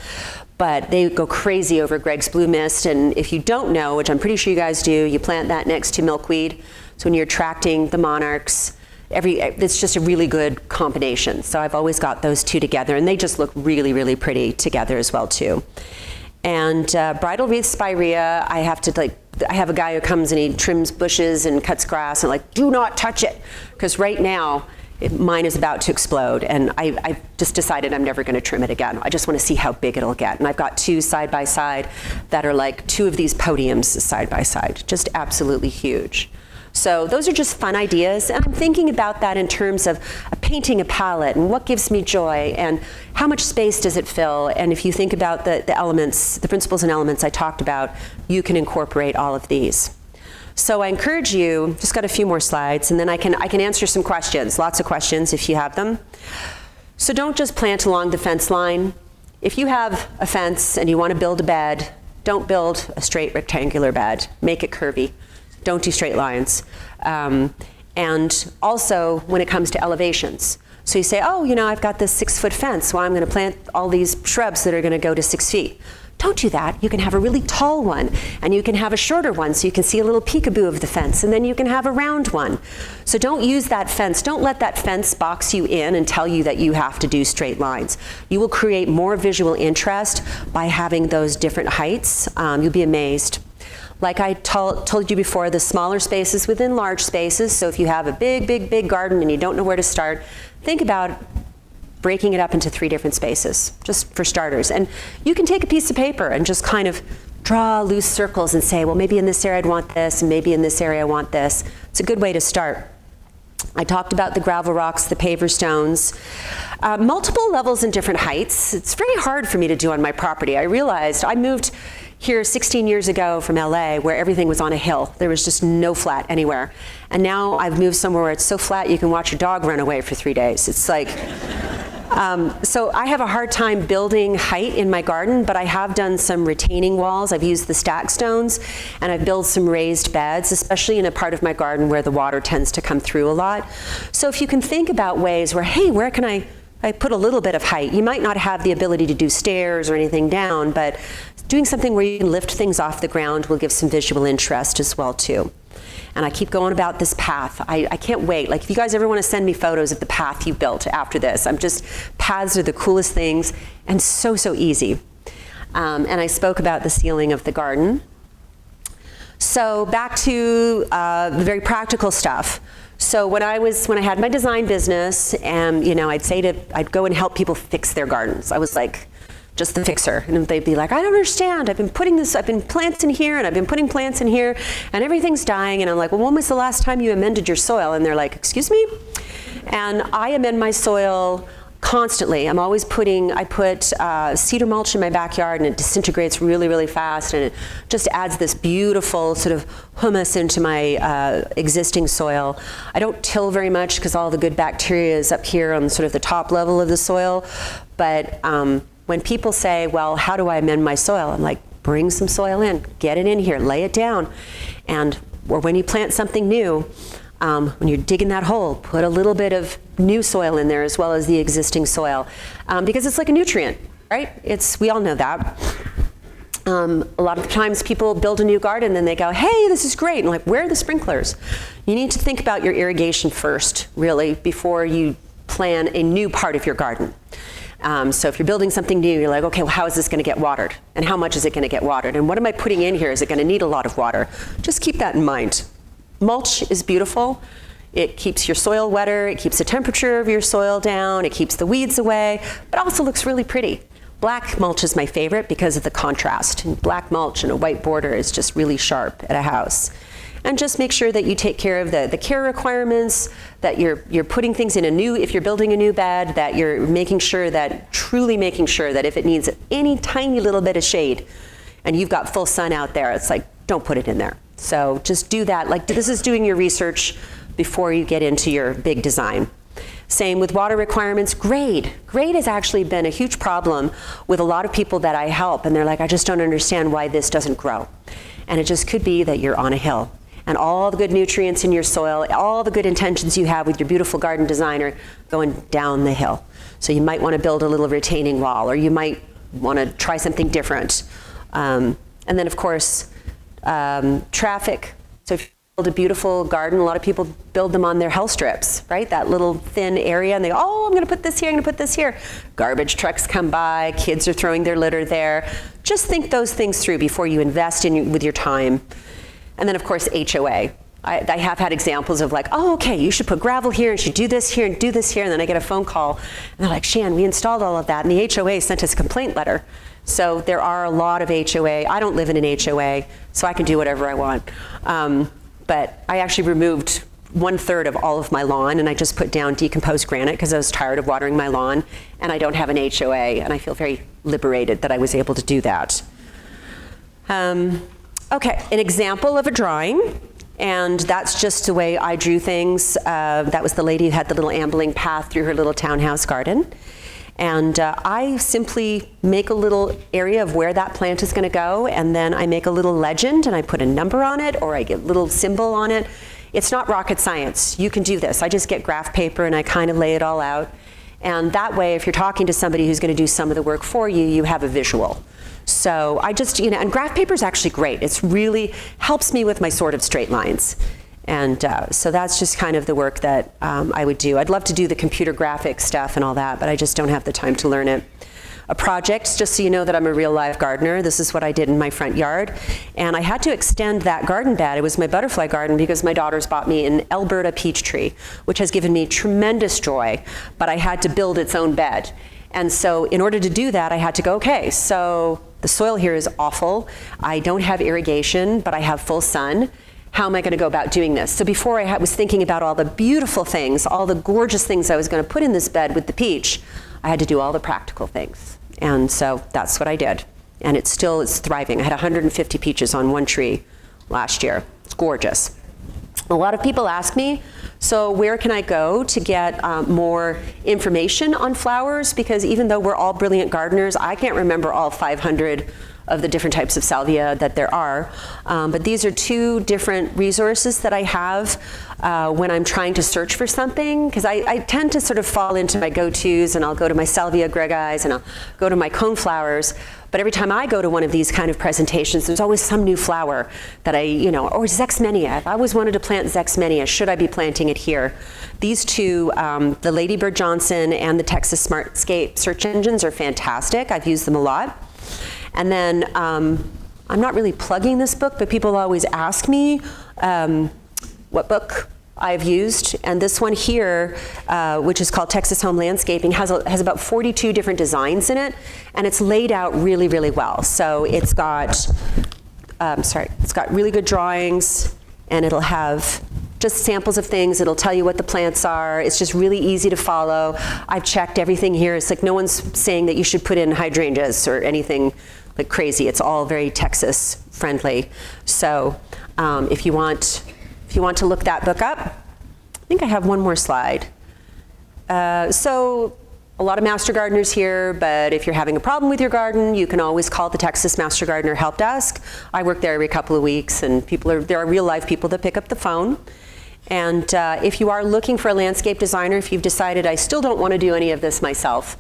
but they go crazy over Greg's blue mist. And if you don't know, which I'm pretty sure you guys do, you plant that next to milkweed. So when you're attracting the monarchs, it's just a really good combination. So I've always got those 2 together, and they just look really, really pretty together as well too. And bridal wreath spirea, I have a guy who comes and he trims bushes and cuts grass, and like, do not touch it, because right now mine is about to explode, and I've just decided I'm never going to trim it again. I just want to see how big it'll get. And I've got 2 side by side that are like 2 of these podiums side by side, just absolutely huge. So those are just fun ideas, and I'm thinking about that in terms of painting a palette and what gives me joy and how much space does it fill. And if you think about the elements, the principles and elements I talked about, you can incorporate all of these. So I encourage you, just got a few more slides, and then I can answer some questions, lots of questions if you have them. So don't just plant along the fence line. If you have a fence and you want to build a bed, don't build a straight rectangular bed. Make it curvy. Don't do straight lines. And also when it comes to elevations. So you say, oh, I've got this 6-foot fence. Well, I'm going to plant all these shrubs that are going to go to 6 feet. Don't do that. You can have a really tall one, and you can have a shorter one so you can see a little peekaboo of the fence, and then you can have a round one. So don't use that fence. Don't let that fence box you in and tell you that you have to do straight lines. You will create more visual interest by having those different heights. You'll be amazed. Like I told you before, the smaller spaces within large spaces. So if you have a big, big, big garden and you don't know where to start, think about breaking it up into 3 different spaces, just for starters. And you can take a piece of paper and just kind of draw loose circles and say, well, maybe in this area I'd want this, and maybe in this area I want this. It's a good way to start. I talked about the gravel rocks, the paver stones, multiple levels and different heights. It's very hard for me to do on my property. I realized I moved here 16 years ago from LA where everything was on a hill. There was just no flat anywhere. And now I've moved somewhere where it's so flat you can watch your dog run away for 3 days. It's like, so I have a hard time building height in my garden, but I have done some retaining walls. I've used the stack stones, and I've built some raised beds, especially in a part of my garden where the water tends to come through a lot. So if you can think about ways where, hey, where can I put a little bit of height? You might not have the ability to do stairs or anything down, but doing something where you can lift things off the ground will give some visual interest as well too. And I keep going about this path. I can't wait. Like, if you guys ever want to send me photos of the path you built after this, paths are the coolest things and so, so easy. And I spoke about the ceiling of the garden. So back to the very practical stuff. So when I had my design business, and I'd go and help people fix their gardens. I was like just the fixer, and they'd be like, I don't understand. I've been plants in here, and I've been putting plants in here, and everything's dying. And I'm like, well, when was the last time you amended your soil? And they're like, excuse me? And I amend my soil constantly. I put cedar mulch in my backyard, and it disintegrates really, really fast, and it just adds this beautiful sort of humus into my existing soil. I don't till very much because all the good bacteria is up here on sort of the top level of the soil. But when people say, well, how do I amend my soil? I'm like, bring some soil in, get it in here, lay it down. Or when you plant something new, when you're digging that hole, put a little bit of new soil in there as well as the existing soil, because it's like a nutrient, right? We all know that. A lot of times people build a new garden and they go, hey, this is great. And like, where are the sprinklers? You need to think about your irrigation first, really, before you plan a new part of your garden. So if you're building something new, you're like, okay, well, how is this going to get watered? And how much is it going to get watered? And what am I putting in here? Is it going to need a lot of water? Just keep that in mind. Mulch is beautiful. It keeps your soil wetter. It keeps the temperature of your soil down. It keeps the weeds away, but also looks really pretty. Black mulch is my favorite because of the contrast. And black mulch and a white border is just really sharp at a house. And just make sure that you take care of the care requirements, that you're putting things in if you're building a new bed, that you're truly making sure that if it needs any tiny little bit of shade and you've got full sun out there, it's like, don't put it in there. So just do that. Like, this is doing your research before you get into your big design. Same with water requirements. Grade has actually been a huge problem with a lot of people that I help, and they're like, I just don't understand why this doesn't grow. And it just could be that you're on a hill. And all the good nutrients in your soil, all the good intentions you have with your beautiful garden design are going down the hill. So you might want to build a little retaining wall, or you might want to try something different. And then, of course, traffic. So if you build a beautiful garden, a lot of people build them on their hell strips, right? That little thin area, and they go, oh, I'm going to put this here, I'm going to put this here. Garbage trucks come by, kids are throwing their litter there. Just think those things through before you invest with your time. And then, of course, HOA. I have had examples of like, oh, okay, you should put gravel here, and you should do this here and do this here. And then I get a phone call, and they're like, Sian, we installed all of that, and the HOA sent us a complaint letter. So there are a lot of HOA. I don't live in an HOA, so I can do whatever I want. But I actually removed 1/3 of all of my lawn, and I just put down decomposed granite because I was tired of watering my lawn, and I don't have an HOA, and I feel very liberated that I was able to do that. Okay, an example of a drawing, and that's just the way I drew things. That was the lady who had the little ambling path through her little townhouse garden. And I simply make a little area of where that plant is going to go, and then I make a little legend, and I put a number on it, or I get a little symbol on it. It's not rocket science. You can do this. I just get graph paper, and I kind of lay it all out. And that way, if you're talking to somebody who's going to do some of the work for you, you have a visual. So I just, and graph paper is actually great. It's really helps me with my sort of straight lines. And so that's just kind of the work that I would do. I'd love to do the computer graphic stuff and all that, but I just don't have the time to learn it. A project, just so you know that I'm a real live gardener, this is what I did in my front yard. And I had to extend that garden bed. It was my butterfly garden because my daughters bought me an Alberta peach tree, which has given me tremendous joy, but I had to build its own bed. And so in order to do that, I had to go, okay, so the soil here is awful. I don't have irrigation, but I have full sun. How am I going to go about doing this? So before I was thinking about all the beautiful things, all the gorgeous things I was going to put in this bed with the peach, I had to do all the practical things. And so that's what I did. And it's thriving. I had 150 peaches on one tree last year. It's gorgeous. A lot of people ask me, so where can I go to get more information on flowers? Because even though we're all brilliant gardeners, I can't remember all 500 of the different types of salvia that there are. But these are two different resources that I have when I'm trying to search for something, because I tend to sort of fall into my go-tos, and I'll go to my salvia greggii, and I'll go to my coneflowers. But every time I go to one of these kind of presentations, there's always some new flower that or Zexmenia. I've always wanted to plant Zexmenia. Should I be planting it here? These two, the Lady Bird Johnson and the Texas Smartscape search engines are fantastic. I've used them a lot. And then I'm not really plugging this book, but people always ask me what book I've used. And this one here, which is called Texas Home Landscaping, has about 42 different designs in it, and it's laid out really, really well. So it's got, it's got really good drawings, and it'll have just samples of things. It'll tell you what the plants are. It's just really easy to follow. I've checked everything here. It's like no one's saying that you should put in hydrangeas or anything like crazy. It's all very Texas friendly. So if you want to look that book up, I think I have one more slide. So a lot of Master Gardeners here, but if you're having a problem with your garden, you can always call the Texas Master Gardener Help Desk. I work there every couple of weeks, and there are real live people that pick up the phone. And if you are looking for a landscape designer, if you've decided I still don't want to do any of this myself,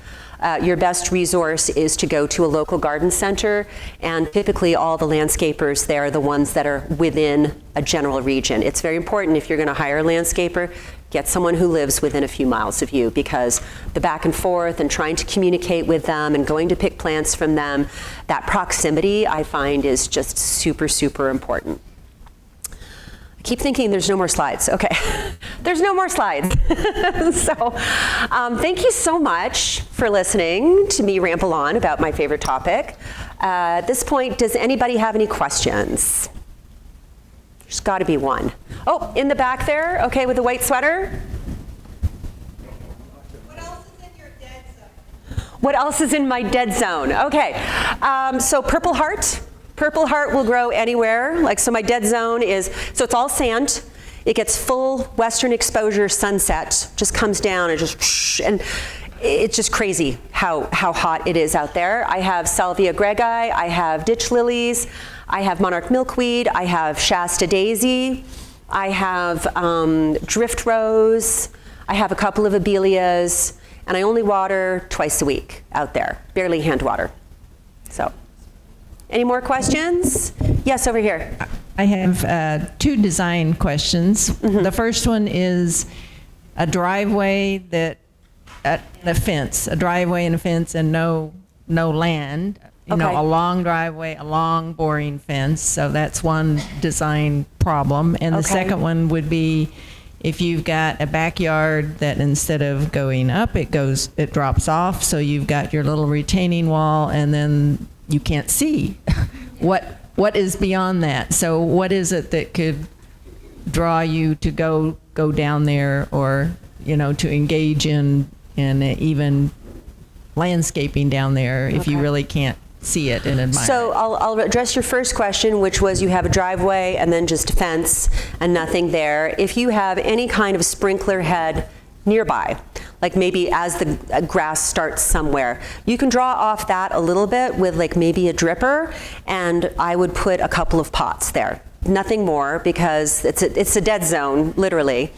your best resource is to go to a local garden center, and typically all the landscapers there are the ones that are within a general region. It's very important if you're going to hire a landscaper, get someone who lives within a few miles of you, because the back and forth and trying to communicate with them and going to pick plants from them, that proximity I find is just super, super important. I keep thinking there's no more slides. Okay, there's no more slides. So thank you so much for listening to me ramble on about my favorite topic. At this point, does anybody have any questions? There's got to be one. Oh, in the back there, okay, with the white sweater. What else is in your dead zone? What else is in my dead zone? Okay, so purple heart. Purple heart will grow anywhere. Like, so my dead zone is, so it's all sand. It gets full western exposure sunset, just comes down and just, and it's just crazy how hot it is out there. I have Salvia greggii, I have ditch lilies, I have monarch milkweed, I have Shasta daisy, I have drift rose, I have a couple of abelias, and I only water twice a week out there, barely hand water. So. Any more questions? Yes, over here. I have two design questions. Mm-hmm. The first one is a driveway that, a fence, a driveway and a fence and no land. You know, a long driveway, a long boring fence. So that's one design problem. And the second one would be if you've got a backyard that instead of going up, it drops off. So you've got your little retaining wall, and then you can't see what is beyond that. So what is it that could draw you to go down there, or to engage in even landscaping down there if you really can't see it and admire so it? I'll address your first question, which was you have a driveway and then just a fence and nothing there. If you have any kind of sprinkler head nearby, like maybe as the grass starts somewhere, you can draw off that a little bit with like maybe a dripper, and I would put a couple of pots there. Nothing more, because it's a dead zone, literally.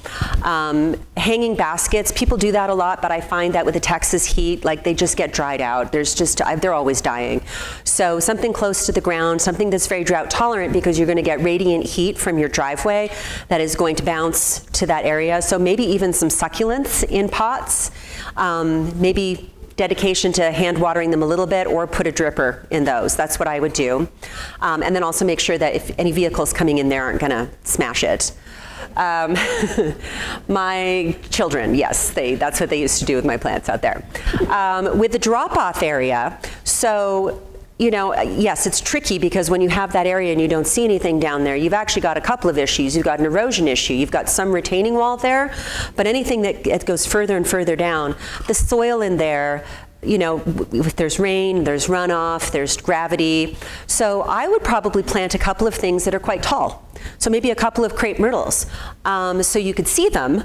Hanging baskets, people do that a lot, but I find that with the Texas heat, like they just get dried out. They're always dying. So something close to the ground, something that's very drought tolerant, because you're going to get radiant heat from your driveway that is going to bounce to that area. So maybe even some succulents in pots, maybe dedication to hand watering them a little bit, or put a dripper in those. That's what I would do. And then also make sure that if any vehicles coming in there aren't going to smash it. My children, yes, that's what they used to do with my plants out there. With the drop-off area, so yes, it's tricky, because when you have that area and you don't see anything down there, you've actually got a couple of issues. You've got an erosion issue. You've got some retaining wall there, but anything that goes further and further down, the soil in there, if there's rain, there's runoff, there's gravity. So I would probably plant a couple of things that are quite tall. So maybe a couple of crepe myrtles, so you could see them.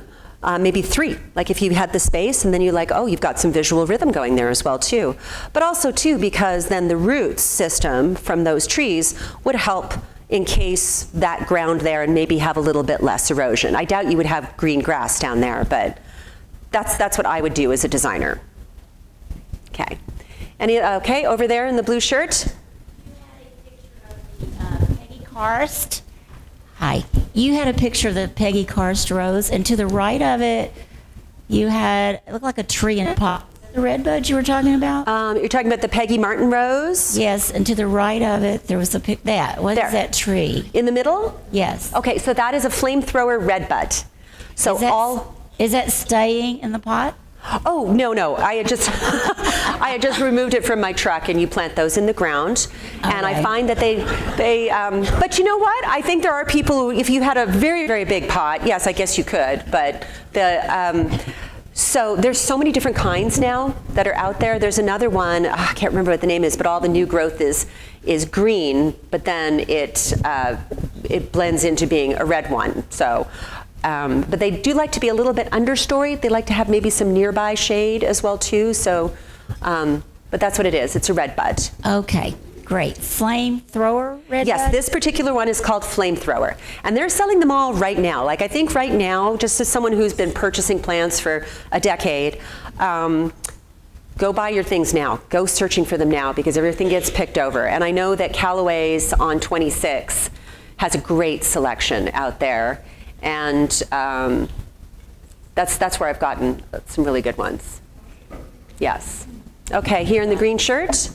Maybe 3, like if you had the space, and then you're like, oh, you've got some visual rhythm going there as well too. But also too, because then the root system from those trees would help encase that ground there and maybe have a little bit less erosion. I doubt you would have green grass down there, but that's what I would do as a designer. Okay. Okay, over there in the blue shirt. You had a picture of Peggy Karst. Hi. You had a picture of the Peggy Karst rose, and to the right of it, it looked like a tree in a pot. The red bud you were talking about? You're talking about the Peggy Martin rose? Yes, and to the right of it, there was What is that tree? In the middle? Yes. Okay, so that is a flamethrower redbud. So is that staying in the pot? Oh, no. I had just I had just removed it from my truck, and you plant those in the ground. And I Okay. find that they but you know what? I think there are people who, if you had a very, very big pot, yes, I guess you could, but so there's so many different kinds now that are out there. There's another one, I can't remember what the name is, but all the new growth is green, but then it blends into being a red one. So, but they do like to be a little bit understory. They like to have maybe some nearby shade as well too. So, but that's what it is. It's a red bud. Okay, great. Flamethrower red Yes, bud? this particular one is called Flamethrower. And they're selling them all right now. Like, I think right now, just as someone who's been purchasing plants for a decade, go buy your things now. Go searching for them now, because everything gets picked over. And I know that Callaway's on 26 has a great selection out there. And that's where I've gotten some really good ones. Yes. Okay, here in the green shirt.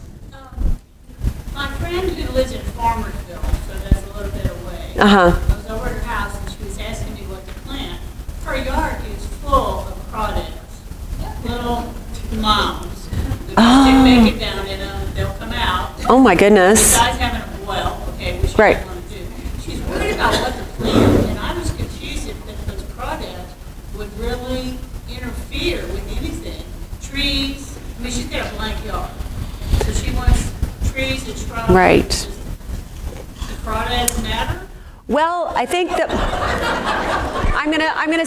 My friend who lives in Farmersville, so that's a little bit away. Uh-huh. I was over at her house and she was asking me what to plant. Her yard is full of crawdads, little moms. We Oh. stick bacon down in them, they'll come out. Oh my goodness. Besides having a well, okay, which she Right. doesn't want to do. She's worried about what to plant, and I was confused if those crawdads would really interfere with anything. Trees, I mean, she's got a blank yard, so she wants trees and shrubs. Right. Does the crawdads matter? Well, I think that I'm gonna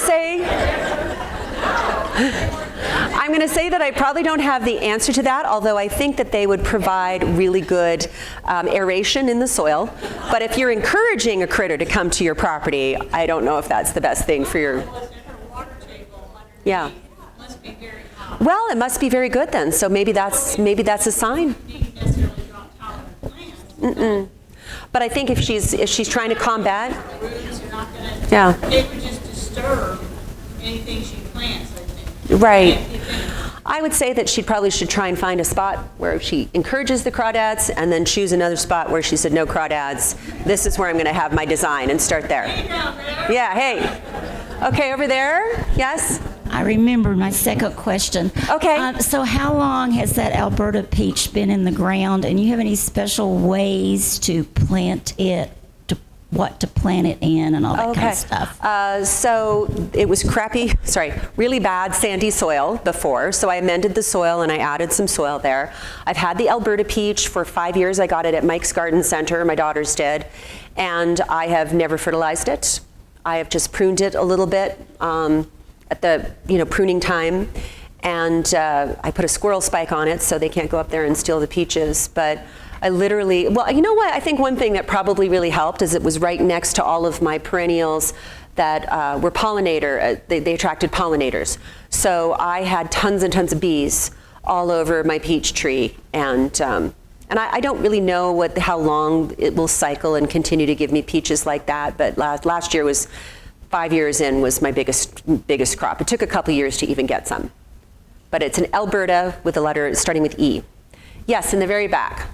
say that I probably don't have the answer to that, although I think that they would provide really good aeration in the soil. But if you're encouraging a critter to come to your property, I don't know if that's the best thing for your. Was in her water table underneath? Yeah. Must be very hot. Well, it must be very good then. So maybe that's a sign. Didn't necessarily drop tolerant plants. But I think if she's trying to combat, The roots are not gonna. Yeah. It would just disturb anything she plants, I think. right. If anything. I would say that she probably should try and find a spot where she encourages the crawdads, and then choose another spot where she said no crawdads. This is where I'm going to have my design, and start there. Down there. Yeah. Hey. Okay, over there. Yes. I remember my second question. Okay. So how long has that Alberta peach been in the ground, and you have any special ways to plant it, what to plant it in and all that kind of stuff? So it was really bad sandy soil before. So I amended the soil and I added some soil there. I've had the Alberta peach for 5 years. I got it at Mike's Garden Center. My daughters did. And I have never fertilized it. I have just pruned it a little bit at the pruning time. And I put a squirrel spike on it so they can't go up there and steal the peaches. But I literally, well, you know what? I think one thing that probably really helped is it was right next to all of my perennials that were they attracted pollinators. So I had tons and tons of bees all over my peach tree. And I don't really know how long it will cycle and continue to give me peaches like that. But last year was 5 years in was my biggest crop. It took a couple years to even get some. But it's an Alberta with a letter starting with E. Yes, in the very back.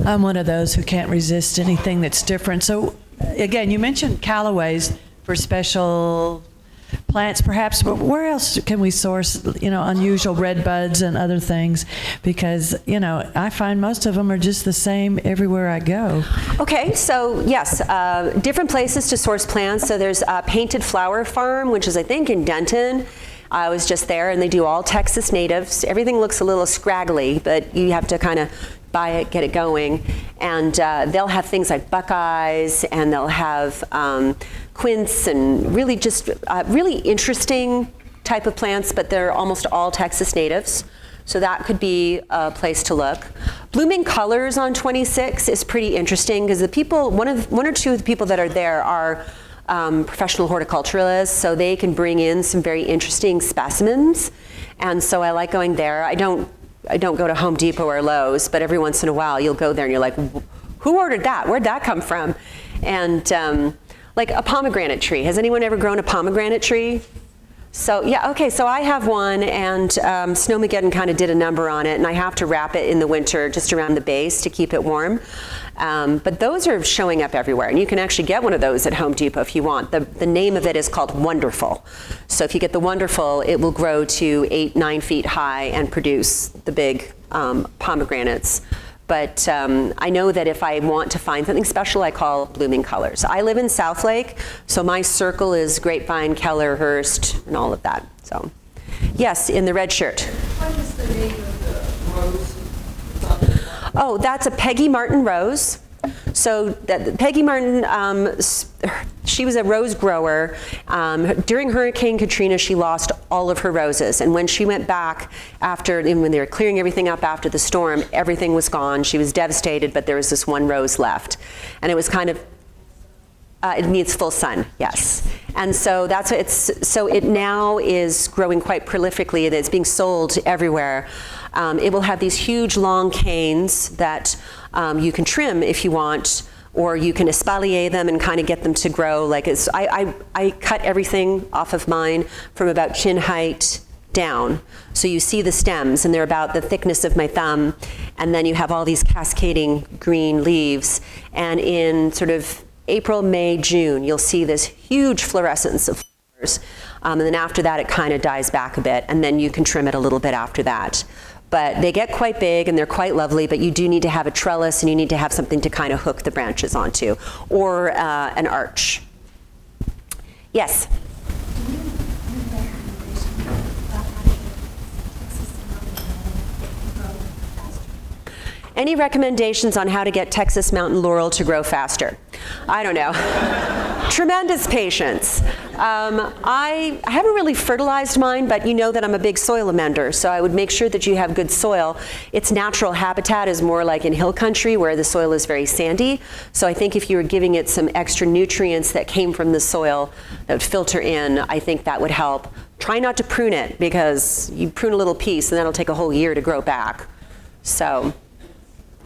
I'm one of those who can't resist anything that's different. So, again, you mentioned Callaway's for special plants, perhaps, but where else can we source, unusual red buds and other things? Because, I find most of them are just the same everywhere I go. Okay, so yes, different places to source plants. So there's Painted Flower Farm, which is, I think, in Denton. I was just there, and they do all Texas natives. Everything looks a little scraggly, but you have to kind of buy it, get it going. And they'll have things like buckeyes, and they'll have quince, and really just really interesting type of plants, but they're almost all Texas natives. So that could be a place to look. Blooming Colors on 26 is pretty interesting because the people, one or two of the people that are there are professional horticulturalists, so they can bring in some very interesting specimens. And so I like going there. I don't go to Home Depot or Lowe's, but every once in a while you'll go there and you're like, who ordered that? Where'd that come from? And like a pomegranate tree. Has anyone ever grown a pomegranate tree? So yeah, okay, so I have one, and Snowmageddon kind of did a number on it, and I have to wrap it in the winter just around the base to keep it warm. But those are showing up everywhere, and you can actually get one of those at Home Depot if you want. The name of it is called Wonderful. So if you get the Wonderful, it will grow to 8-9 feet high and produce the big pomegranates. But I know that if I want to find something special, I call blooming colors. I live in Southlake, so my circle is Grapevine, Keller, Hurst, and all of that. So, yes, in the red shirt. What is the name of the rose? Oh, that's a Peggy Martin rose. So Peggy Martin, she was a rose grower. During Hurricane Katrina, she lost all of her roses. And when she went back when they were clearing everything up after the storm, everything was gone. She was devastated, but there was this one rose left. And it was kind of, it needs full sun, yes. And so that's what so it now is growing quite prolifically, and it's being sold everywhere. It will have these huge long canes that you can trim if you want, or you can espalier them and kind of get them to grow like it's. I cut everything off of mine from about chin height down. So you see the stems, and they're about the thickness of my thumb, and then you have all these cascading green leaves. And in sort of April, May, June, you'll see this huge fluorescence of flowers. And then after that, it kind of dies back a bit, and then you can trim it a little bit after that. But they get quite big and they're quite lovely, but you do need to have a trellis and you need to have something to kind of hook the branches onto, or an arch. Yes? Any recommendations on how to get Texas mountain laurel to grow faster? I don't know. Tremendous patience. I haven't really fertilized mine, but you know that I'm a big soil amender, so I would make sure that you have good soil. Its natural habitat is more like in hill country where the soil is very sandy. So I think if you were giving it some extra nutrients that came from the soil that would filter in, I think that would help. Try not to prune it, because you prune a little piece and that'll take a whole year to grow back. So,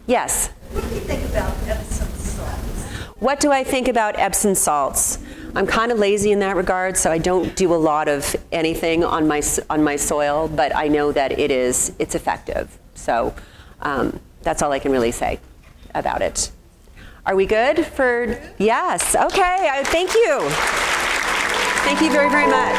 yes? What do you think about Epsom salts? What do I think about Epsom salts? I'm kind of lazy in that regard, so I don't do a lot of anything on my soil, but I know that it's effective. So that's all I can really say about it. Are we good for, yes, okay, thank you. Thank you very, very much.